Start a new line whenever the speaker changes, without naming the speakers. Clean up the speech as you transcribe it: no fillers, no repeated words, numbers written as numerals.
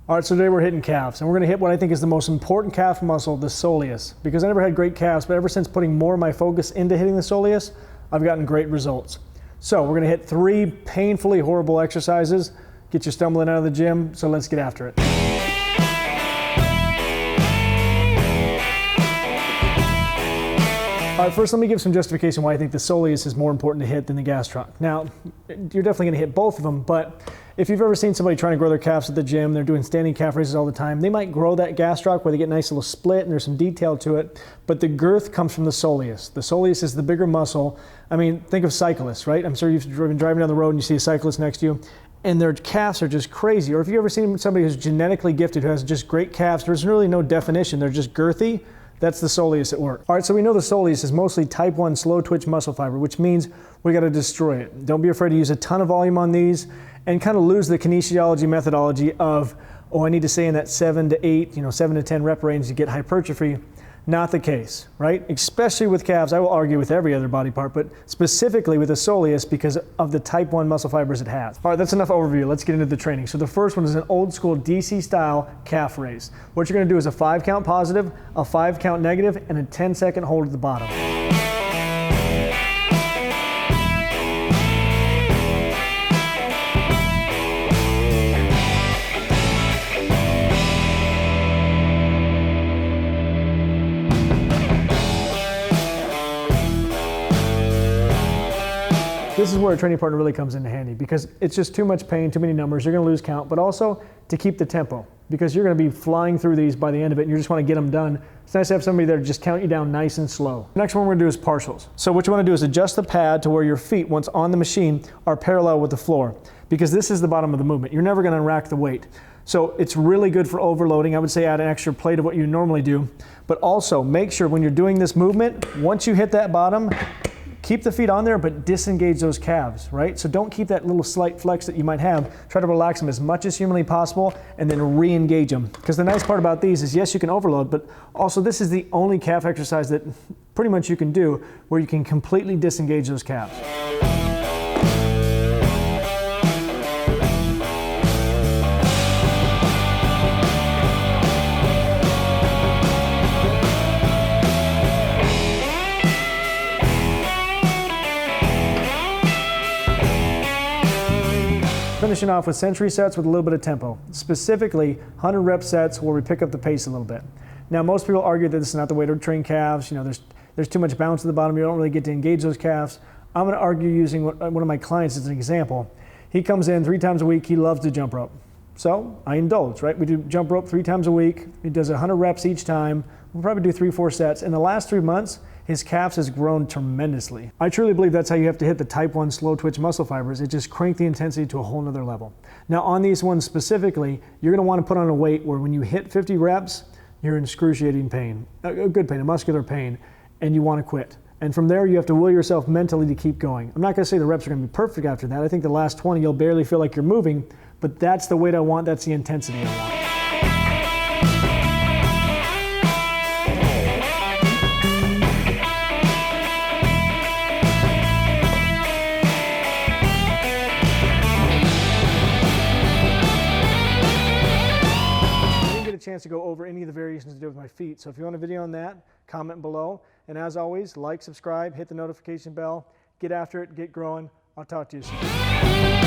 All right, so today we're hitting calves, and we're gonna hit what I think is the most important calf muscle, the soleus. Because I never had great calves, but ever since putting more of my focus into hitting the soleus, I've gotten great results. So we're gonna hit 3 painfully horrible exercises, get you stumbling out of the gym, so let's get after it. All right, first let me give some justification why I think the soleus is more important to hit than the gastroc. Now, you're definitely gonna hit both of them, but if you've ever seen somebody trying to grow their calves at the gym, they're doing standing calf raises all the time, they might grow that gastroc where they get a nice little split and there's some detail to it, but the girth comes from the soleus. The soleus is the bigger muscle. I mean, think of cyclists, right? I'm sure you've been driving down the road and you see a cyclist next to you, and their calves are just crazy. Or if you've ever seen somebody who's genetically gifted, who has just great calves, there's really no definition, they're just girthy. That's the soleus at work. All right, so we know the soleus is mostly type 1 slow twitch muscle fiber, which means we gotta destroy it. Don't be afraid to use a ton of volume on these and kind of lose the kinesiology methodology of, oh, I need to stay in that 7 to 8, 7 to 10 rep range to get hypertrophy. Not the case, right? Especially with calves, I will argue with every other body part, but specifically with the soleus because of the type 1 muscle fibers it has. All right, that's enough overview. Let's get into the training. So the first one is an old school DC style calf raise. What you're gonna do is a 5 count positive, a 5 count negative, and a 10-second hold at the bottom. This is where a training partner really comes into handy because it's just too much pain, too many numbers, you're gonna lose count, but also to keep the tempo because you're gonna be flying through these by the end of it and you just wanna get them done. It's nice to have somebody there to just count you down nice and slow. The next one we're gonna do is partials. So what you wanna do is adjust the pad to where your feet, once on the machine, are parallel with the floor because this is the bottom of the movement. You're never gonna rack the weight. So it's really good for overloading. I would say add an extra plate of what you normally do, but also make sure when you're doing this movement, once you hit that bottom, keep the feet on there, but disengage those calves, right? So don't keep that little slight flex that you might have. Try to relax them as much as humanly possible and then re-engage them. Because the nice part about these is, yes, you can overload, but also this is the only calf exercise that pretty much you can do where you can completely disengage those calves. Finishing off with century sets with a little bit of tempo, specifically 100 rep sets where we pick up the pace a little bit. Now most people argue that this is not the way to train calves, there's too much bounce at the bottom, you don't really get to engage those calves. I'm going to argue using one of my clients as an example. He comes in 3 times a week, he loves to jump rope. So I indulge, right? We do jump rope 3 times a week, he does 100 reps each time, we'll probably do 3-4 sets. In the last 3 months, his calves has grown tremendously. I truly believe that's how you have to hit the type 1 slow twitch muscle fibers. It just crank the intensity to a whole nother level. Now on these ones specifically, you're gonna wanna put on a weight where when you hit 50 reps, you're in excruciating pain, a good pain, a muscular pain, and you wanna quit. And from there, you have to will yourself mentally to keep going. I'm not gonna say the reps are gonna be perfect after that. I think the last 20, you'll barely feel like you're moving, but that's the weight I want, that's the intensity I want. Chance to go over any of the variations to do with my feet. So if you want a video on that, comment below. And as always, like, subscribe, hit the notification bell, get after it, get growing. I'll talk to you soon.